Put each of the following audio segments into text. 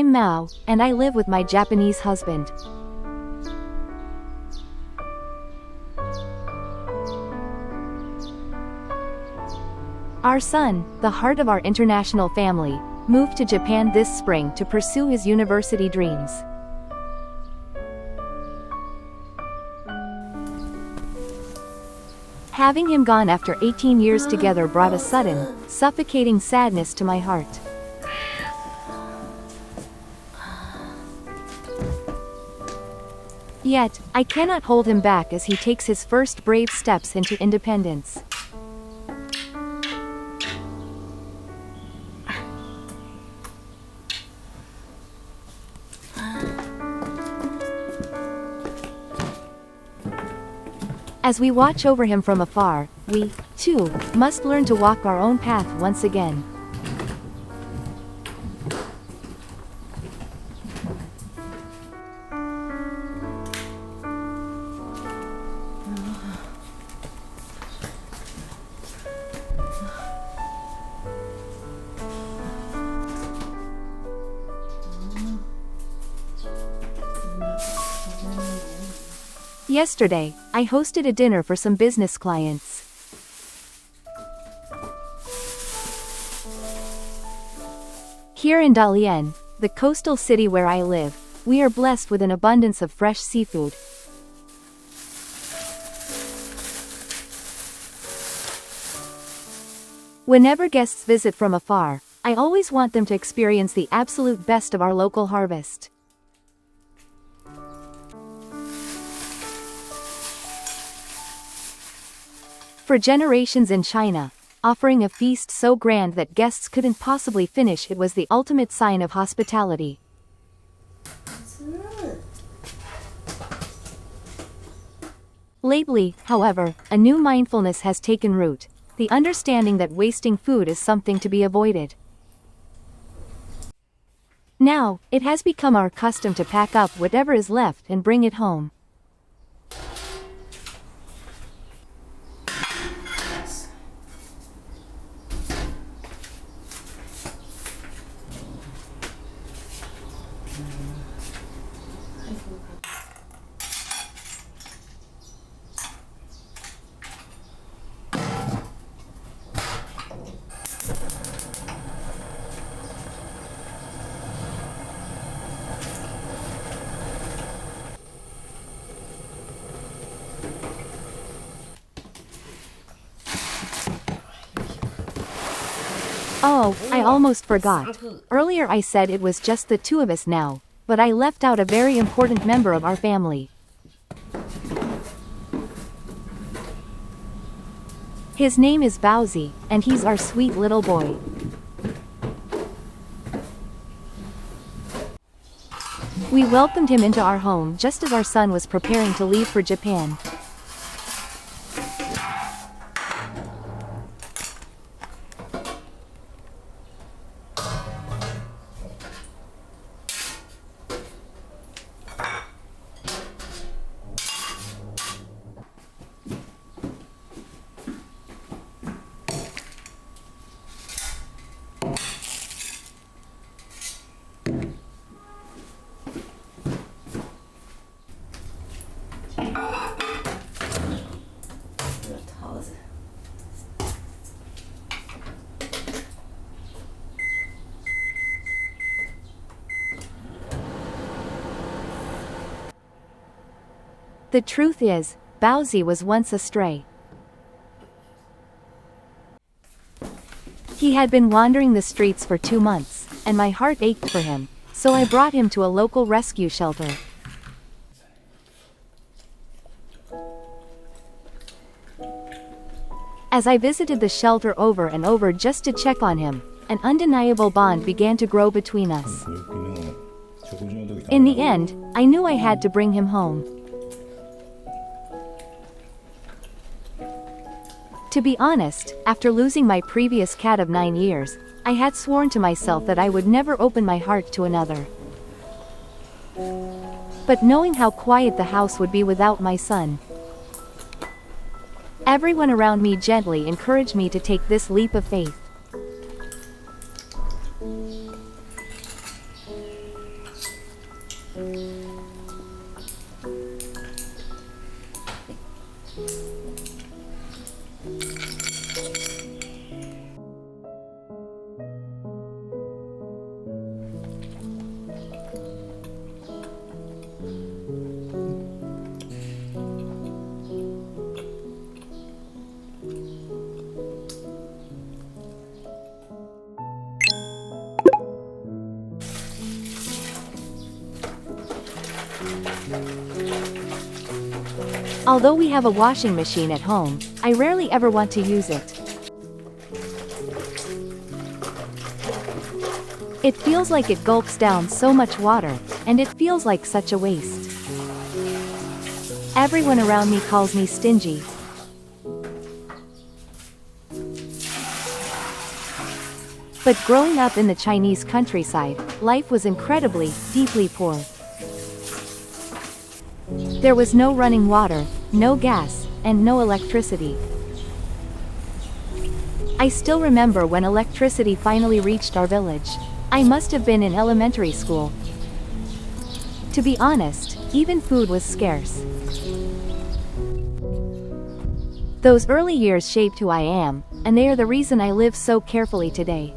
I'm Mao, and I live with my Japanese husband. Our son, the heart of our international family, moved to Japan this spring to pursue his university dreams. Having him gone after 18 years together brought a sudden, suffocating sadness to my heart. Yet, I cannot hold him back as he takes his first brave steps into independence. As we watch over him from afar, we, too, must learn to walk our own path once again. Yesterday, I hosted a dinner for some business clients. Here in Dalian, the coastal city where I live, we are blessed with an abundance of fresh seafood. Whenever guests visit from afar, I always want them to experience the absolute best of our local harvest. For generations in China, offering a feast so grand that guests couldn't possibly finish it was the ultimate sign of hospitality. Lately, however, a new mindfulness has taken root, the understanding that wasting food is something to be avoided. Now, it has become our custom to pack up whatever is left and bring it home. Oh, I almost forgot. Earlier I said it was just the two of us now, but I left out a very important member of our family. His name is Baozi, and he's our sweet little boy. We welcomed him into our home just as our son was preparing to leave for Japan. The truth is, Baozi was once a stray. He had been wandering the streets for 2 months, and my heart ached for him, so I brought him to a local rescue shelter. As I visited the shelter over and over just to check on him, an undeniable bond began to grow between us. In the end, I knew I had to bring him home. To be honest, after losing my previous cat of 9 years, I had sworn to myself that I would never open my heart to another. But knowing how quiet the house would be without my son, everyone around me gently encouraged me to take this leap of faith. Although we have a washing machine at home, I rarely ever want to use it. It feels like it gulps down so much water, and it feels like such a waste. Everyone around me calls me stingy. But growing up in the Chinese countryside, life was incredibly, deeply poor. There was no running water, no gas, and no electricity. I still remember when electricity finally reached our village. I must have been in elementary school. To be honest, even food was scarce. Those early years shaped who I am, and they are the reason I live so carefully today.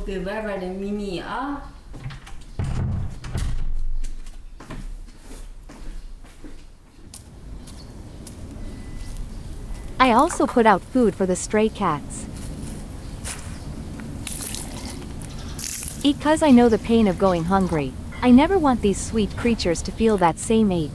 Okay, where the mini are? I also put out food for the stray cats. Because I know the pain of going hungry, I never want these sweet creatures to feel that same ache.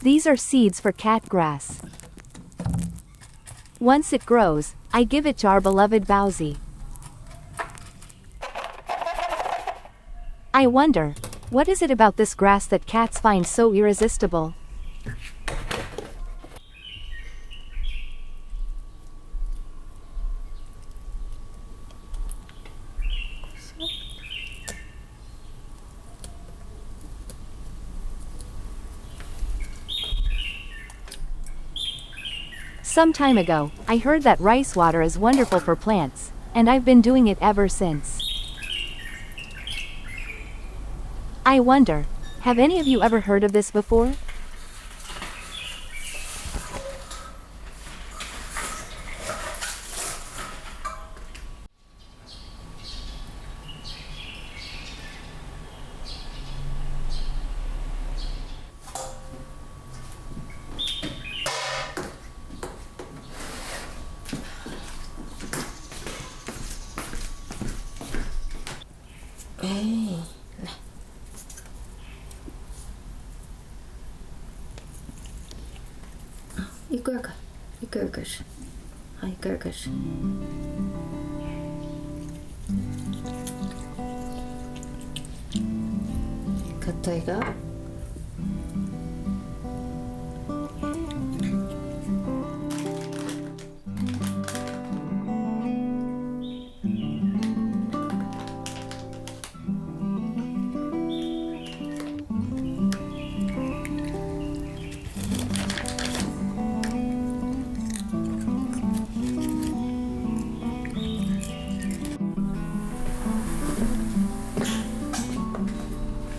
These are seeds for cat grass. Once it grows, I give it to our beloved Bowsy. I wonder, what is it about this grass that cats find so irresistible? Some time ago, I heard that rice water is wonderful for plants, and I've been doing it ever since. I wonder, have any of you ever heard of this before? 一根儿看，一根儿一根儿吃，好，一根儿一根儿吃。硬いが。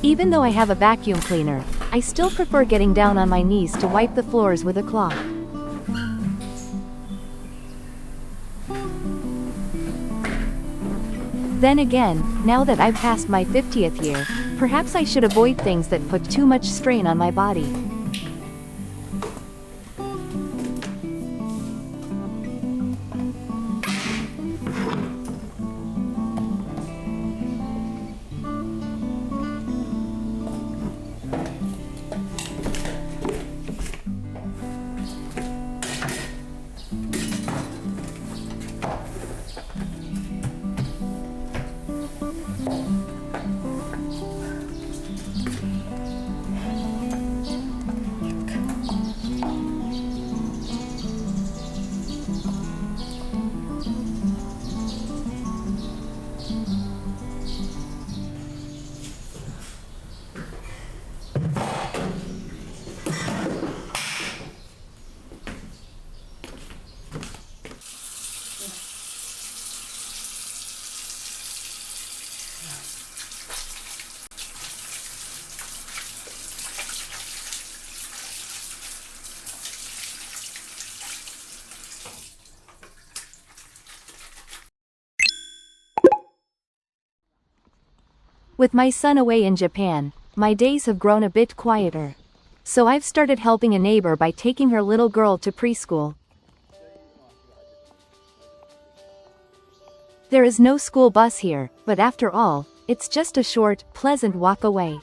Even though I have a vacuum cleaner, I still prefer getting down on my knees to wipe the floors with a cloth. Then again, now that I've passed my 50th year, perhaps I should avoid things that put too much strain on my body. With my son away in Japan, my days have grown a bit quieter. So I've started helping a neighbor by taking her little girl to preschool. There is no school bus here, but after all, it's just a short, pleasant walk away.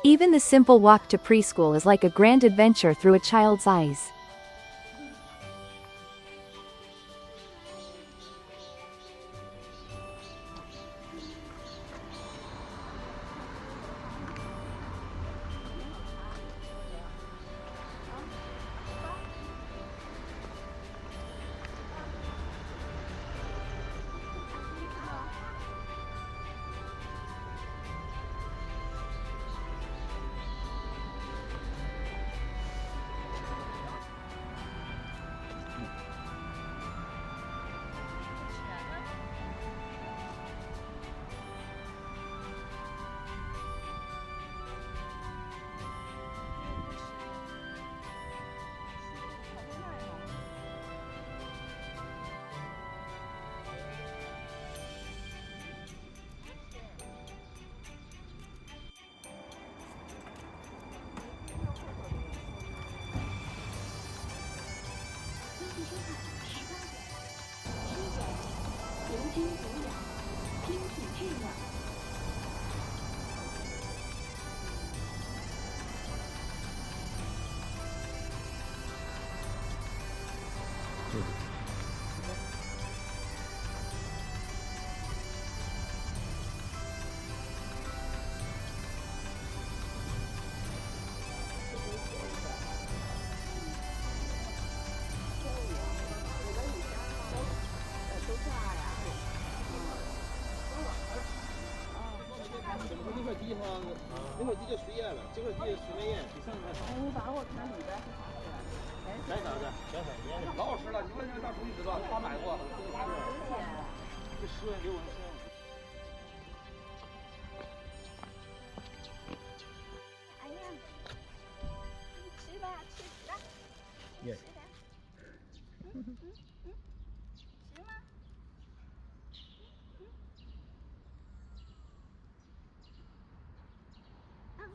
Even the simple walk to preschool is like a grand adventure through a child's eyes.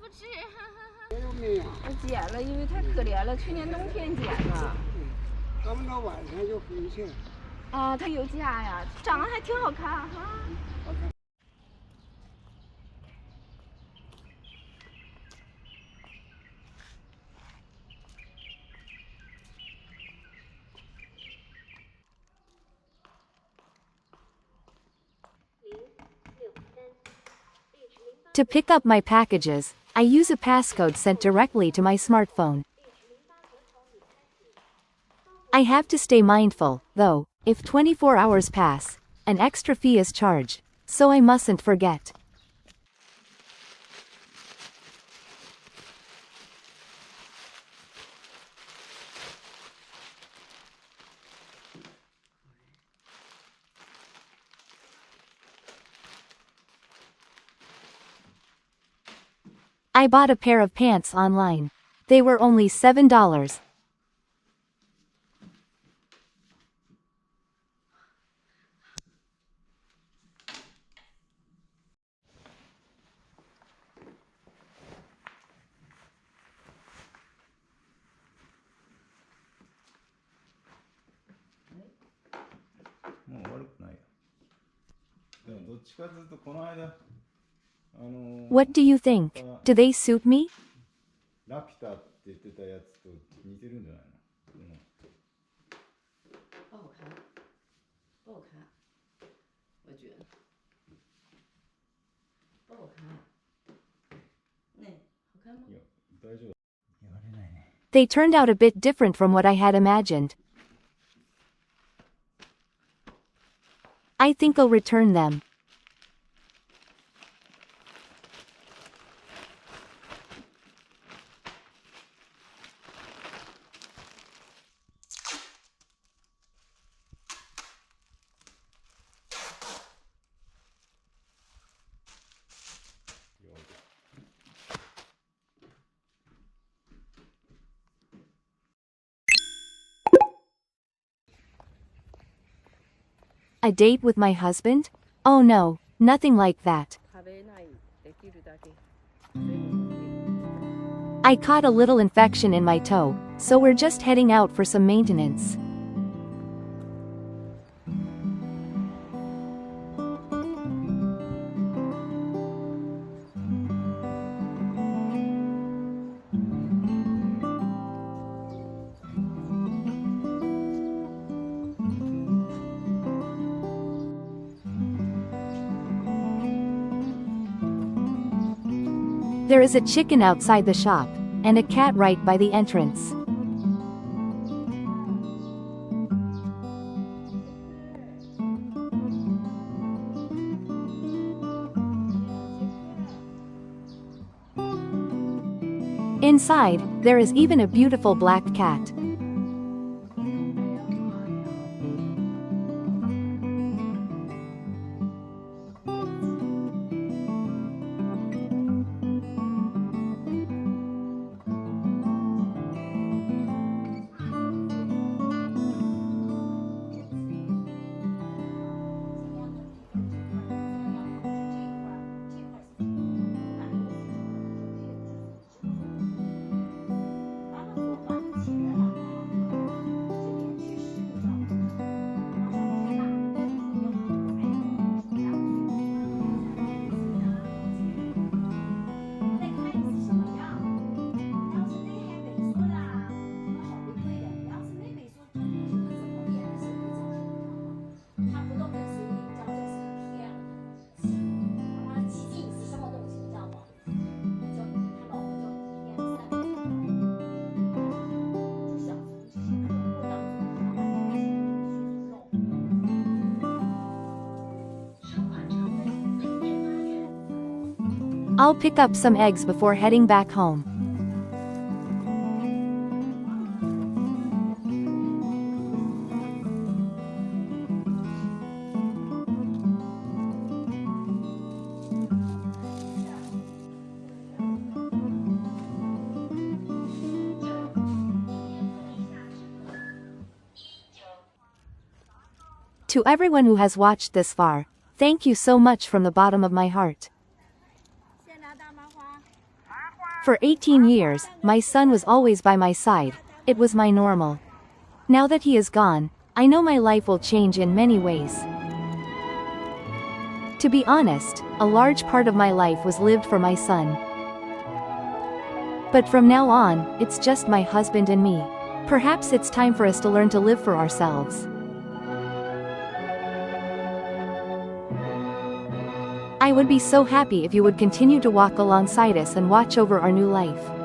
不吃。没有，我剪了，因为太可怜了，去年冬天剪的。他们到晚上就回去了。啊，它有假呀，长得还挺好看哈。好看。To pick up my packages, I use a passcode sent directly to my smartphone. I have to stay mindful, though, if 24 hours pass, an extra fee is charged, so I mustn't forget. I bought a pair of pants online. They were only $7. What do you think? Do they suit me? ラピュタって言ってたやつと似てるんじゃないの？不好看，不好看，我觉得不好看。那好看吗？いや、大丈夫。言われないね。They turned out a bit different from what I had imagined. I think I'll return them. A date with my husband? Oh no, nothing like that. I caught a little infection in my toe, so we're just heading out for some maintenance. There is a chicken outside the shop, and a cat right by the entrance. Inside, there is even a beautiful black cat. I'll pick up some eggs before heading back home. To everyone who has watched this far, thank you so much from the bottom of my heart. 先拿大麻花。For 18 years, my son was always by my side. It was my normal. Now that he is gone, I know my life will change in many ways. To be honest, a large part of my life was lived for my son. But from now on, it's just my husband and me. Perhaps it's time for us to learn to live for ourselves. I would be so happy if you would continue to walk alongside us and watch over our new life.